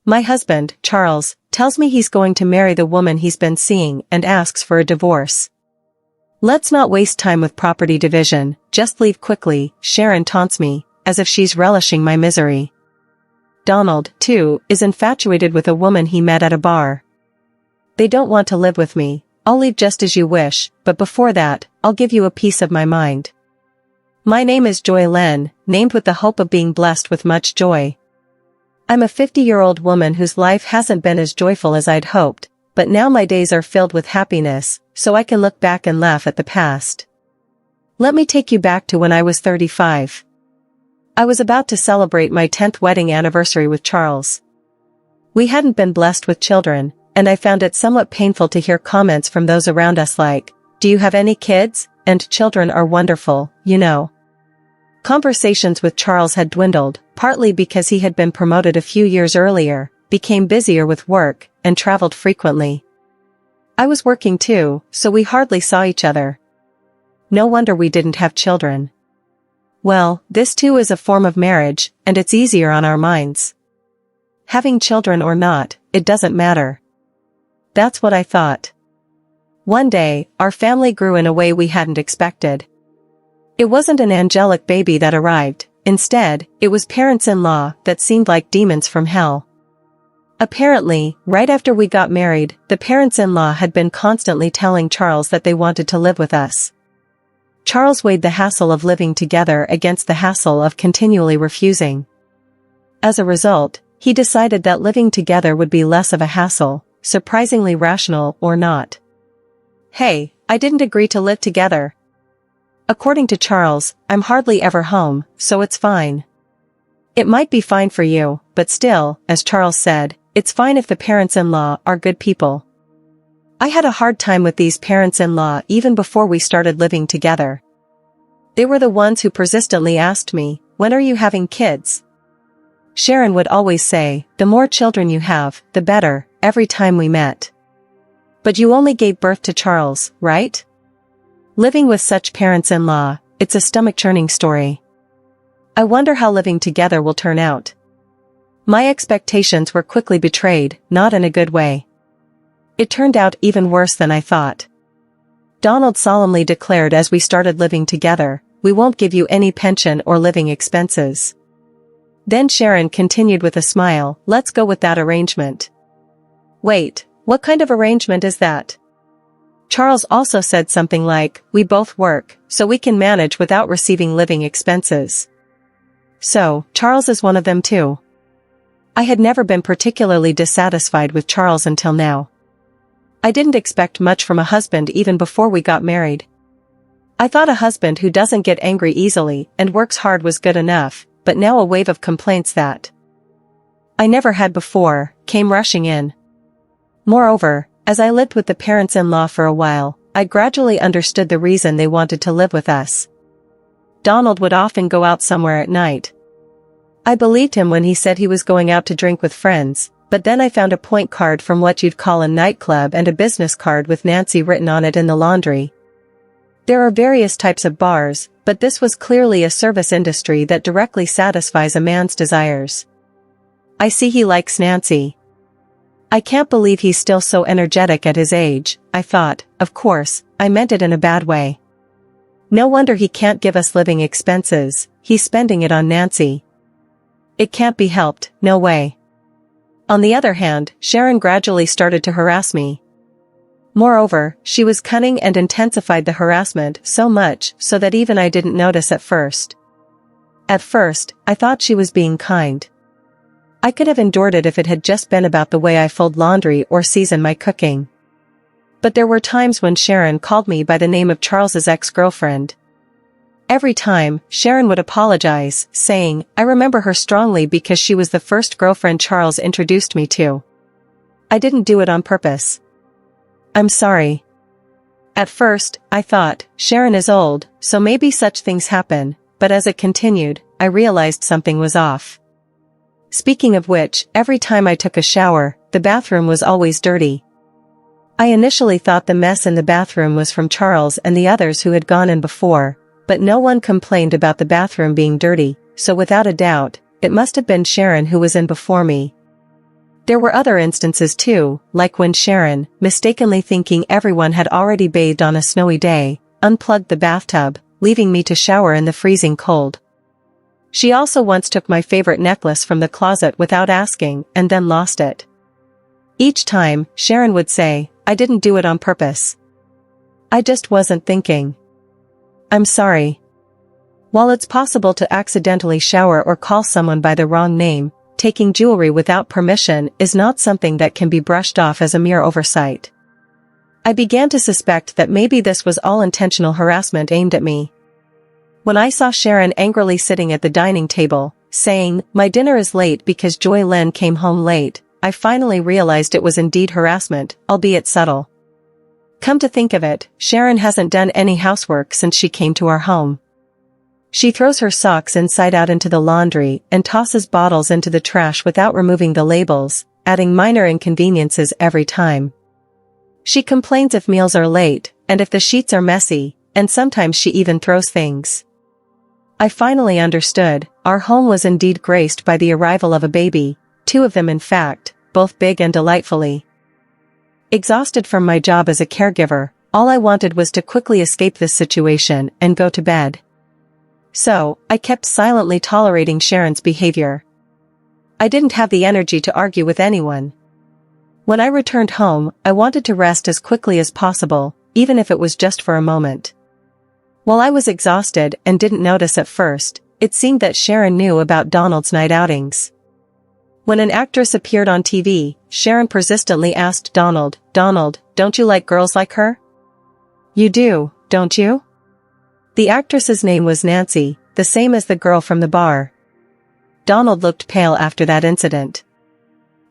My husband, Charles, tells me he's going to marry the woman he's been seeing and asks for a divorce. Let's not waste time with property division, just leave quickly, Sharon taunts me, as if she's relishing my misery. Donald, too, is infatuated with a woman he met at a bar. They don't want to live with me. I'll leave just as you wish, but before that, I'll give you a piece of my mind. My name is Joy Len, named with the hope of being blessed with much joy. I'm a 50-year-old woman whose life hasn't been as joyful as I'd hoped, but now my days are filled with happiness, so I can look back and laugh at the past. Let me take you back to when I was 35. I was about to celebrate my 10th wedding anniversary with Charles. We hadn't been blessed with children, and I found it somewhat painful to hear comments from those around us like, "Do you have any kids? And children are wonderful, you know." Conversations with Charles had dwindled, partly because he had been promoted a few years earlier, became busier with work, and traveled frequently. I was working too, so we hardly saw each other. No wonder we didn't have children. Well, this too is a form of marriage, and it's easier on our minds. Having children or not, it doesn't matter. That's what I thought. One day, our family grew in a way we hadn't expected. It wasn't an angelic baby that arrived, instead, it was parents-in-law that seemed like demons from hell. Apparently, right after we got married, the parents-in-law had been constantly telling Charles that they wanted to live with us. Charles weighed the hassle of living together against the hassle of continually refusing. As a result, he decided that living together would be less of a hassle, surprisingly rational or not. Hey, I didn't agree to live together. According to Charles, I'm hardly ever home, so it's fine. It might be fine for you, but still, as Charles said, it's fine if the parents-in-law are good people. I had a hard time with these parents-in-law even before we started living together. They were the ones who persistently asked me, "When are you having kids?" Sharon would always say, "The more children you have, the better," every time we met. But you only gave birth to Charles, right? Living with such parents-in-law, it's a stomach-churning story. I wonder how living together will turn out. My expectations were quickly betrayed, not in a good way. It turned out even worse than I thought. Donald solemnly declared as we started living together, "We won't give you any pension or living expenses." Then Sharon continued with a smile, "Let's go with that arrangement." Wait, what kind of arrangement is that? Charles also said something like, "We both work, so we can manage without receiving living expenses." So, Charles is one of them too. I had never been particularly dissatisfied with Charles until now. I didn't expect much from a husband even before we got married. I thought a husband who doesn't get angry easily and works hard was good enough, but now a wave of complaints that I never had before came rushing in. Moreover, as I lived with the parents-in-law for a while, I gradually understood the reason they wanted to live with us. Donald would often go out somewhere at night. I believed him when he said he was going out to drink with friends, but then I found a point card from what you'd call a nightclub and a business card with Nancy written on it in the laundry. There are various types of bars, but this was clearly a service industry that directly satisfies a man's desires. I see he likes Nancy. I can't believe he's still so energetic at his age, I thought. Of course, I meant it in a bad way. No wonder he can't give us living expenses, he's spending it on Nancy. It can't be helped, no way. On the other hand, Sharon gradually started to harass me. Moreover, she was cunning and intensified the harassment so much so that even I didn't notice at first. At first, I thought she was being kind. I could have endured it if it had just been about the way I fold laundry or season my cooking. But there were times when Sharon called me by the name of Charles's ex-girlfriend. Every time, Sharon would apologize, saying, "I remember her strongly because she was the first girlfriend Charles introduced me to. I didn't do it on purpose. I'm sorry." At first, I thought, Sharon is old, so maybe such things happen, but as it continued, I realized something was off. Speaking of which, every time I took a shower, the bathroom was always dirty. I initially thought the mess in the bathroom was from Charles and the others who had gone in before, but no one complained about the bathroom being dirty, so without a doubt, it must have been Sharon who was in before me. There were other instances too, like when Sharon, mistakenly thinking everyone had already bathed on a snowy day, unplugged the bathtub, leaving me to shower in the freezing cold. She also once took my favorite necklace from the closet without asking and then lost it. Each time, Sharon would say, "I didn't do it on purpose. I just wasn't thinking. I'm sorry." While it's possible to accidentally shower or call someone by the wrong name, taking jewelry without permission is not something that can be brushed off as a mere oversight. I began to suspect that maybe this was all intentional harassment aimed at me. When I saw Sharon angrily sitting at the dining table, saying, "My dinner is late because Joy Lynn came home late," I finally realized it was indeed harassment, albeit subtle. Come to think of it, Sharon hasn't done any housework since she came to our home. She throws her socks inside out into the laundry and tosses bottles into the trash without removing the labels, adding minor inconveniences every time. She complains if meals are late, and if the sheets are messy, and sometimes she even throws things. I finally understood, our home was indeed graced by the arrival of a baby, 2 of them in fact, both big and delightfully. Exhausted from my job as a caregiver, all I wanted was to quickly escape this situation and go to bed. So, I kept silently tolerating Sharon's behavior. I didn't have the energy to argue with anyone. When I returned home, I wanted to rest as quickly as possible, even if it was just for a moment. While I was exhausted and didn't notice at first, it seemed that Sharon knew about Donald's night outings. When an actress appeared on TV, Sharon persistently asked Donald, "Donald, don't you like girls like her?" "You do, don't you?" The actress's name was Nancy, the same as the girl from the bar. Donald looked pale after that incident.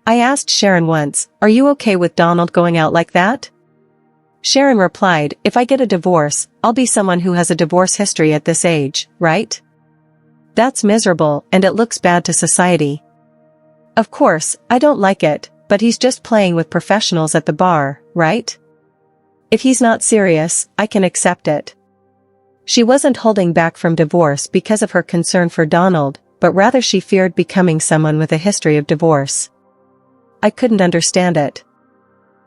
I asked Sharon once, "Are you okay with Donald going out like that?" Sharon replied, "If I get a divorce, I'll be someone who has a divorce history at this age, right? That's miserable and it looks bad to society. Of course, I don't like it, but he's just playing with professionals at the bar, right? If he's not serious, I can accept it." She wasn't holding back from divorce because of her concern for Donald, but rather she feared becoming someone with a history of divorce. I couldn't understand it.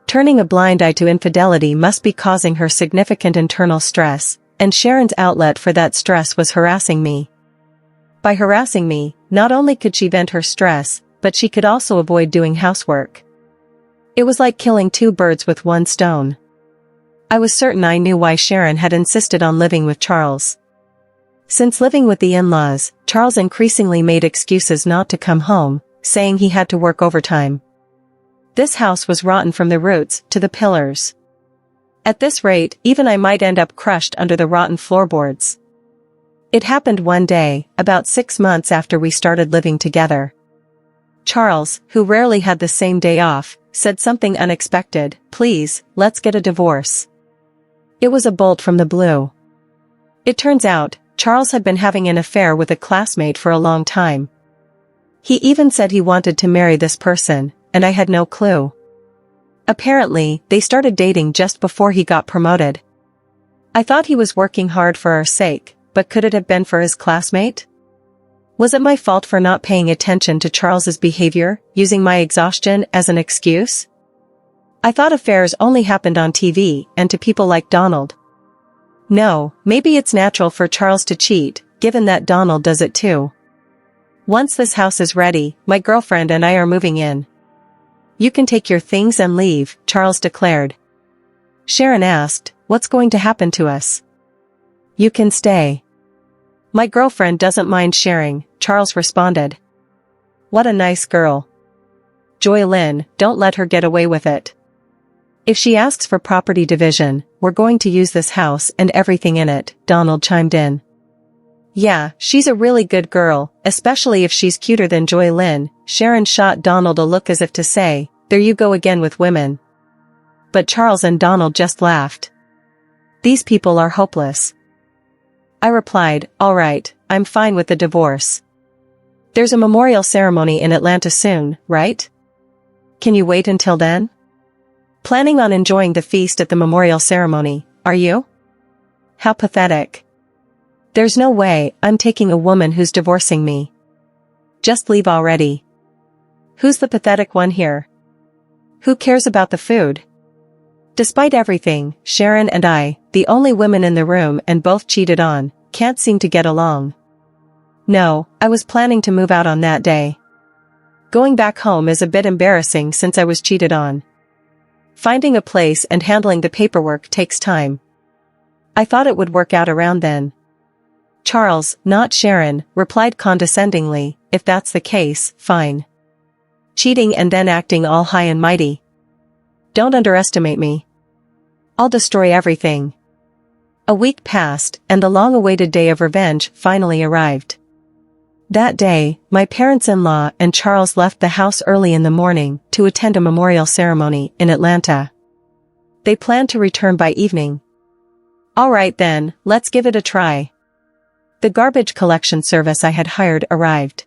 Turning a blind eye to infidelity must be causing her significant internal stress, and Sharon's outlet for that stress was harassing me. By harassing me, not only could she vent her stress, but she could also avoid doing housework. It was like killing 2 birds with 1 stone. I was certain I knew why Sharon had insisted on living with Charles. Since living with the in-laws, Charles increasingly made excuses not to come home, saying he had to work overtime. This house was rotten from the roots to the pillars. At this rate, even I might end up crushed under the rotten floorboards. It happened one day, about 6 months after we started living together. Charles, who rarely had the same day off, said something unexpected, "Please, let's get a divorce." It was a bolt from the blue. It turns out, Charles had been having an affair with a classmate for a long time. He even said he wanted to marry this person, and I had no clue. Apparently, they started dating just before he got promoted. I thought he was working hard for our sake, but could it have been for his classmate? Was it my fault for not paying attention to Charles's behavior, using my exhaustion as an excuse? I thought affairs only happened on TV and to people like Donald. No, maybe it's natural for Charles to cheat, given that Donald does it too. Once this house is ready, my girlfriend and I are moving in. "You can take your things and leave," Charles declared. Sharon asked, "What's going to happen to us?" "You can stay." "My girlfriend doesn't mind sharing," Charles responded. "What a nice girl. Joy Lynn, don't let her get away with it. If she asks for property division, we're going to use this house and everything in it," Donald chimed in. "Yeah, she's a really good girl, especially if she's cuter than Joy Lynn." Sharon shot Donald a look as if to say, "There you go again with women." But Charles and Donald just laughed. "These people are hopeless." I replied, "All right, I'm fine with the divorce. There's a memorial ceremony in Atlanta soon, right? Can you wait until then?" "Planning on enjoying the feast at the memorial ceremony, are you?" "How pathetic. There's no way I'm taking a woman who's divorcing me. Just leave already." Who's the pathetic one here? Who cares about the food? Despite everything, Sharon and I, the only women in the room and both cheated on, can't seem to get along. No, I was planning to move out on that day. Going back home is a bit embarrassing since I was cheated on. Finding a place and handling the paperwork takes time. I thought it would work out around then. Charles, not Sharon, replied condescendingly, if that's the case, fine. Cheating and then acting all high and mighty. Don't underestimate me. I'll destroy everything. A week passed, and the long-awaited day of revenge finally arrived. That day, my parents-in-law and Charles left the house early in the morning to attend a memorial ceremony in Atlanta. They planned to return by evening. All right then, let's give it a try. The garbage collection service I had hired arrived.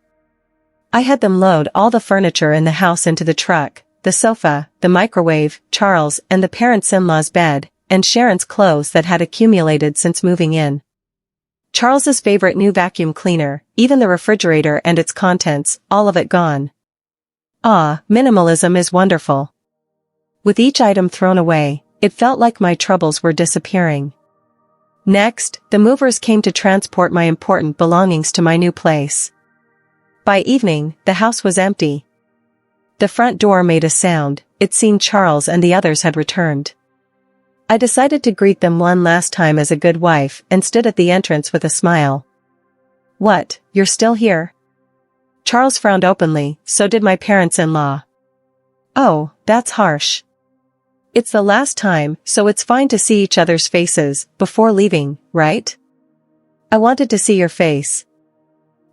I had them load all the furniture in the house into the truck, the sofa, the microwave, Charles and the parents-in-law's bed, and Sharon's clothes that had accumulated since moving in. Charles's favorite new vacuum cleaner, even the refrigerator and its contents, all of it gone. Ah, minimalism is wonderful. With each item thrown away, it felt like my troubles were disappearing. Next, the movers came to transport my important belongings to my new place. By evening, the house was empty. The front door made a sound. It seemed Charles and the others had returned. I decided to greet them one last time as a good wife and stood at the entrance with a smile. What, you're still here? Charles frowned openly, so did my parents-in-law. Oh, that's harsh. It's the last time, so it's fine to see each other's faces before leaving, right? I wanted to see your face.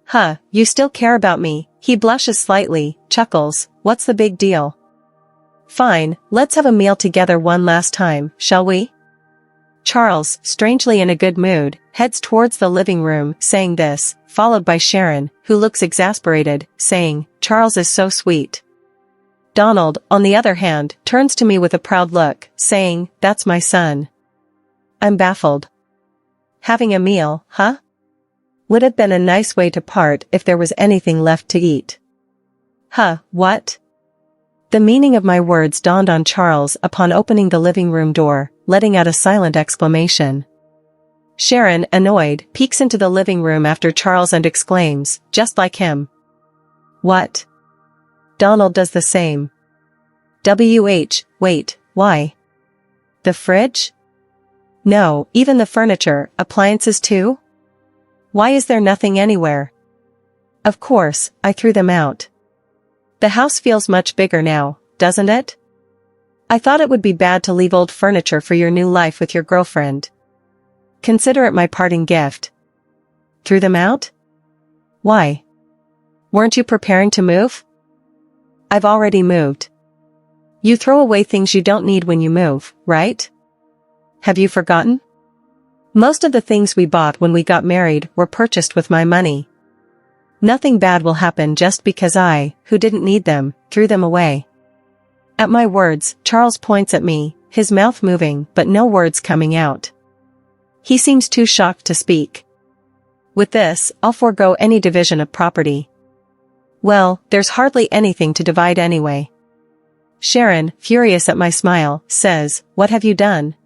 Huh, you still care about me? He blushes slightly, chuckles, what's the big deal? Fine, let's have a meal together one last time, shall we? Charles, strangely in a good mood, heads towards the living room, saying this, followed by Sharon, who looks exasperated, saying, Charles is so sweet. Donald, on the other hand, turns to me with a proud look, saying, that's my son. I'm baffled. Having a meal, huh? Would have been a nice way to part if there was anything left to eat. Huh, what? The meaning of my words dawned on Charles upon opening the living room door, letting out a silent exclamation. Sharon, annoyed, peeks into the living room after Charles and exclaims, just like him. What? Donald does the same. Wait, why? The fridge? No, even the furniture, appliances too? Why is there nothing anywhere? Of course, I threw them out. The house feels much bigger now, doesn't it? I thought it would be bad to leave old furniture for your new life with your girlfriend. Consider it my parting gift. Threw them out? Why? Weren't you preparing to move? I've already moved. You throw away things you don't need when you move, right? Have you forgotten? Most of the things we bought when we got married were purchased with my money. Nothing bad will happen just because I, who didn't need them, threw them away. At my words, Charles points at me, his mouth moving but no words coming out. He seems too shocked to speak. With this, I'll forego any division of property. Well, there's hardly anything to divide anyway. Sharon, furious at my smile, says, what have you done?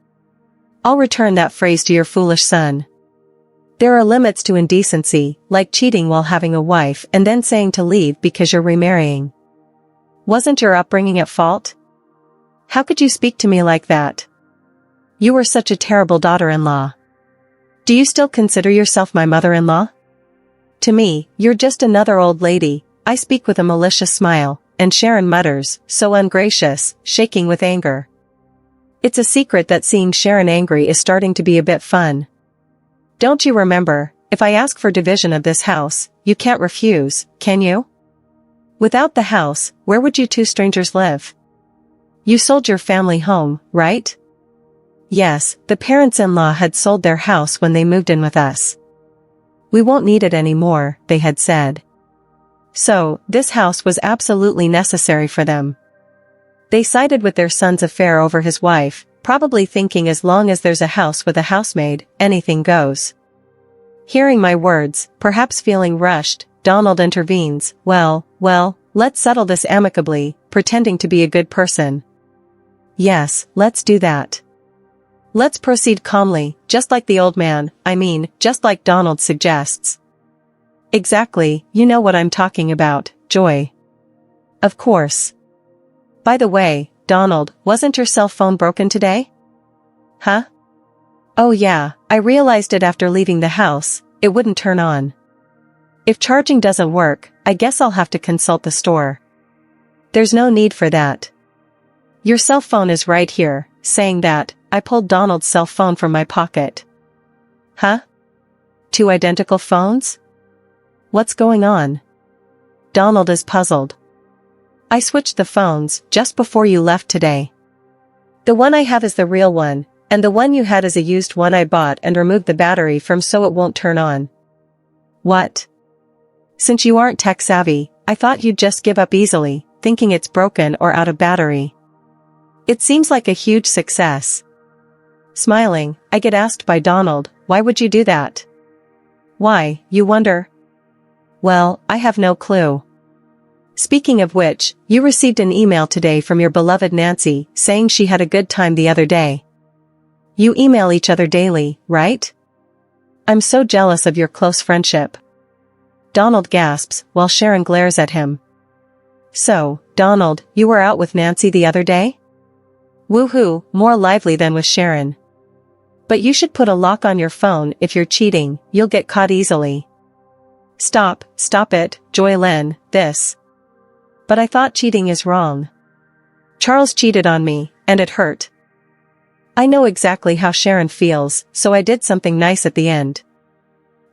I'll return that phrase to your foolish son. There are limits to indecency, like cheating while having a wife and then saying to leave because you're remarrying. Wasn't your upbringing at fault? How could you speak to me like that? You were such a terrible daughter-in-law. Do you still consider yourself my mother-in-law? To me, you're just another old lady. I speak with a malicious smile, and Sharon mutters, so ungracious, shaking with anger. It's a secret that seeing Sharon angry is starting to be a bit fun. Don't you remember, if I ask for division of this house, you can't refuse, can you? Without the house, where would you two strangers live? You sold your family home, right? Yes, the parents-in-law had sold their house when they moved in with us. We won't need it anymore, they had said. So, this house was absolutely necessary for them. They sided with their son's affair over his wife, probably thinking as long as there's a house with a housemaid, anything goes. Hearing my words, perhaps feeling rushed, Donald intervenes, well, Let's settle this amicably, pretending to be a good person. Yes, let's do that. Let's proceed calmly, just like the old man, just like Donald suggests. Exactly, you know what I'm talking about, Joy. Of course. By the way, Donald, wasn't your cell phone broken today? Huh? Oh yeah, I realized it after leaving the house, it wouldn't turn on. If charging doesn't work, I guess I'll have to consult the store. There's no need for that. Your cell phone is right here. Saying that, I pulled Donald's cell phone from my pocket. Huh? Two identical phones? What's going on? Donald is puzzled. I switched the phones just before you left today. The one I have is the real one, and the one you had is a used one I bought and removed the battery from so it won't turn on. What? Since you aren't tech savvy, I thought you'd just give up easily, thinking it's broken or out of battery. It seems like a huge success. Smiling, I get asked by Donald, why would you do that? Why, you wonder? Well, I have no clue. Speaking of which, you received an email today from your beloved Nancy, saying she had a good time the other day. You email each other daily, right? I'm so jealous of your close friendship. Donald gasps, while Sharon glares at him. So, Donald, you were out with Nancy the other day? Woohoo, more lively than with Sharon. But you should put a lock on your phone if you're cheating, you'll get caught easily. Stop it, Joylyn, this. But I thought cheating is wrong. Charles cheated on me, and it hurt. I know exactly how Sharon feels, so I did something nice at the end.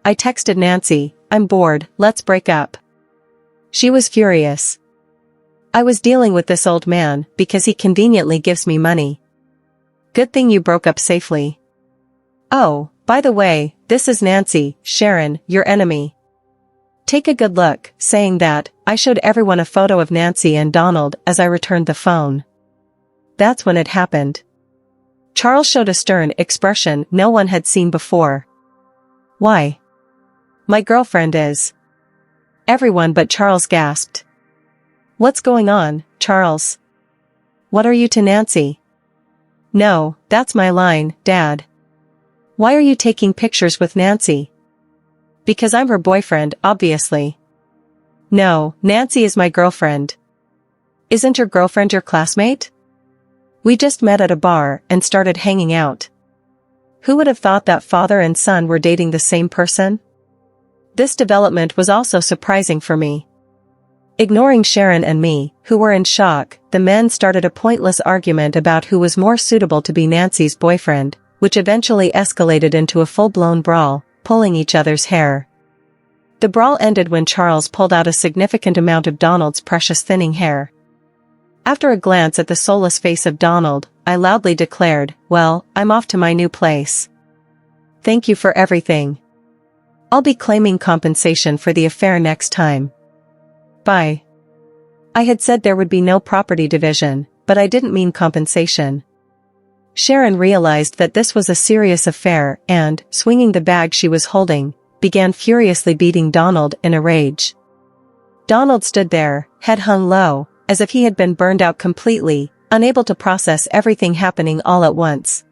I texted Nancy, I'm bored, let's break up. She was furious. I was dealing with this old man because he conveniently gives me money. Good thing you broke up safely. Oh, by the way, this is Nancy, Sharon, your enemy. Take a good look. Saying that, I showed everyone a photo of Nancy and Donald as I returned the phone. That's when it happened. Charles showed a stern expression no one had seen before. Why? My girlfriend is. Everyone but Charles gasped. What's going on, Charles? What are you to Nancy? No, that's my line, Dad. Why are you taking pictures with Nancy? Because I'm her boyfriend, obviously. No, Nancy is my girlfriend. Isn't your girlfriend your classmate? We just met at a bar and started hanging out. Who would have thought that father and son were dating the same person? This development was also surprising for me. Ignoring Sharon and me, who were in shock, the men started a pointless argument about who was more suitable to be Nancy's boyfriend, which eventually escalated into a full-blown brawl, pulling each other's hair. The brawl ended when Charles pulled out a significant amount of Donald's precious thinning hair. After a glance at the soulless face of Donald, I loudly declared, well, I'm off to my new place. Thank you for everything. I'll be claiming compensation for the affair next time. Bye. I had said there would be no property division, but I didn't mean compensation. Sharon realized that this was a serious affair and, swinging the bag she was holding, began furiously beating Donald in a rage. Donald stood there, head hung low, as if he had been burned out completely, unable to process everything happening all at once.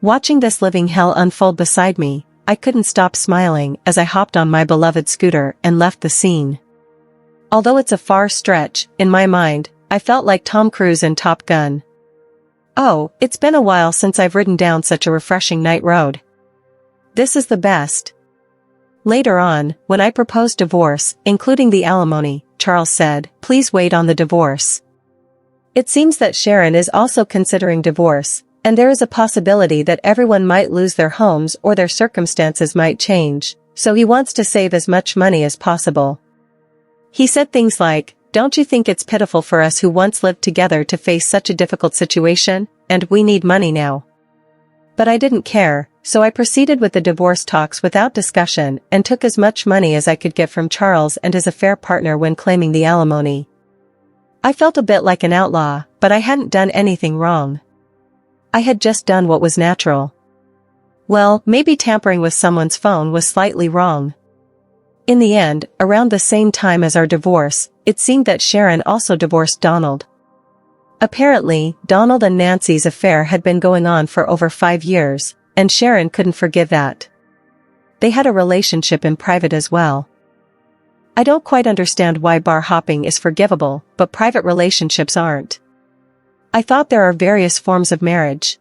Watching this living hell unfold beside me, I couldn't stop smiling as I hopped on my beloved scooter and left the scene. Although it's a far stretch, in my mind, I felt like Tom Cruise in Top Gun. Oh, it's been a while since I've ridden down such a refreshing night road. This is the best. Later on, when I proposed divorce, including the alimony, Charles said, please wait on the divorce. It seems that Sharon is also considering divorce, and there is a possibility that everyone might lose their homes or their circumstances might change, so he wants to save as much money as possible. He said things like, don't you think it's pitiful for us who once lived together to face such a difficult situation, and we need money now? But I didn't care, so I proceeded with the divorce talks without discussion and took as much money as I could get from Charles and his affair partner when claiming the alimony. I felt a bit like an outlaw, but I hadn't done anything wrong. I had just done what was natural. Well, maybe tampering with someone's phone was slightly wrong. In the end, around the same time as our divorce, it seemed that Sharon also divorced Donald. Apparently, Donald and Nancy's affair had been going on for over 5 years, and Sharon couldn't forgive that. They had a relationship in private as well. I don't quite understand why bar hopping is forgivable, but private relationships aren't. I thought there are various forms of marriage.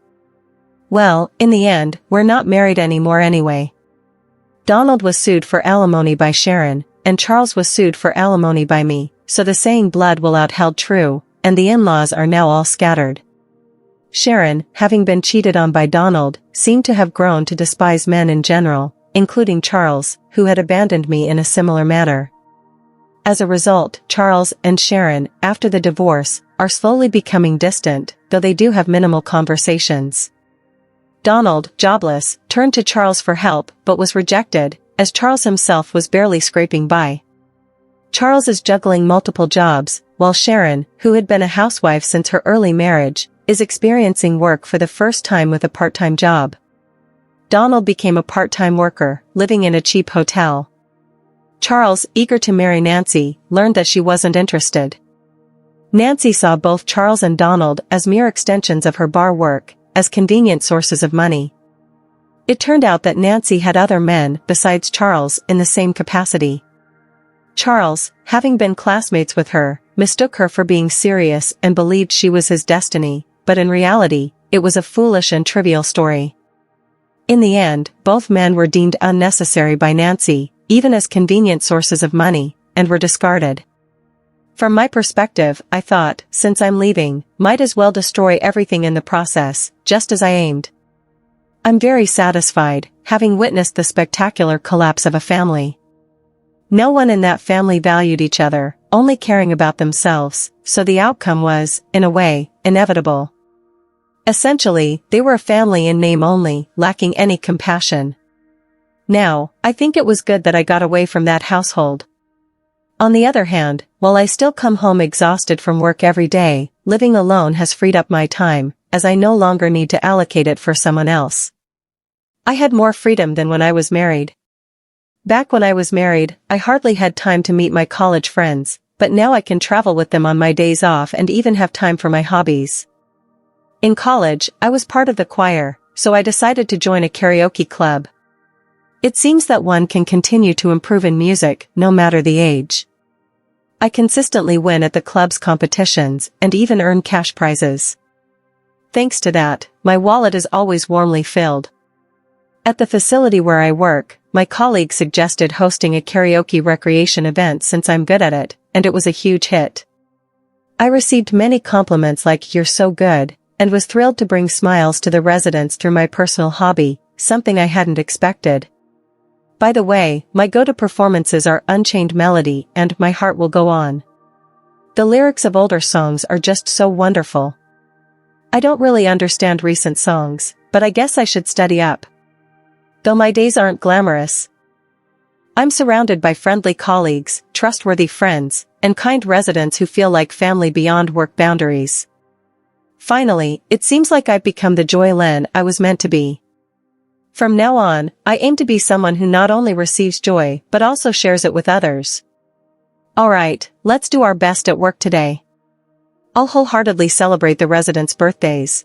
Well, in the end, we're not married anymore anyway. Donald was sued for alimony by Sharon, and Charles was sued for alimony by me, so the saying blood will out held true, and the in-laws are now all scattered. Sharon, having been cheated on by Donald, seemed to have grown to despise men in general, including Charles, who had abandoned me in a similar manner. As a result, Charles and Sharon, after the divorce, are slowly becoming distant, though they do have minimal conversations. Donald, jobless, turned to Charles for help but was rejected, as Charles himself was barely scraping by. Charles is juggling multiple jobs, while Sharon, who had been a housewife since her early marriage, is experiencing work for the first time with a part-time job. Donald became a part-time worker, living in a cheap hotel. Charles, eager to marry Nancy, learned that she wasn't interested. Nancy saw both Charles and Donald as mere extensions of her bar work, as convenient sources of money. It turned out that Nancy had other men besides Charles in the same capacity. Charles, having been classmates with her, mistook her for being serious and believed she was his destiny, but in reality, it was a foolish and trivial story. In the end, both men were deemed unnecessary by Nancy, even as convenient sources of money, and were discarded. From my perspective, I thought, since I'm leaving, might as well destroy everything in the process, just as I aimed. I'm very satisfied, having witnessed the spectacular collapse of a family. No one in that family valued each other, only caring about themselves, so the outcome was, in a way, inevitable. Essentially, they were a family in name only, lacking any compassion. Now, I think it was good that I got away from that household. On the other hand, while I still come home exhausted from work every day, living alone has freed up my time, as I no longer need to allocate it for someone else. I had more freedom than when I was married. Back when I was married, I hardly had time to meet my college friends, but now I can travel with them on my days off and even have time for my hobbies. In college, I was part of the choir, so I decided to join a karaoke club. It seems that one can continue to improve in music, no matter the age. I consistently win at the club's competitions, and even earn cash prizes. Thanks to that, my wallet is always warmly filled. At the facility where I work, my colleague suggested hosting a karaoke recreation event since I'm good at it, and it was a huge hit. I received many compliments like "you're so good," and was thrilled to bring smiles to the residents through my personal hobby, something I hadn't expected. By the way, my go-to performances are Unchained Melody and My Heart Will Go On. The lyrics of older songs are just so wonderful. I don't really understand recent songs, but I guess I should study up. Though my days aren't glamorous. I'm surrounded by friendly colleagues, trustworthy friends, and kind residents who feel like family beyond work boundaries. Finally, it seems like I've become the Joy Len I was meant to be. From now on, I aim to be someone who not only receives joy but also shares it with others. Alright, let's do our best at work today. I'll wholeheartedly celebrate the residents' birthdays.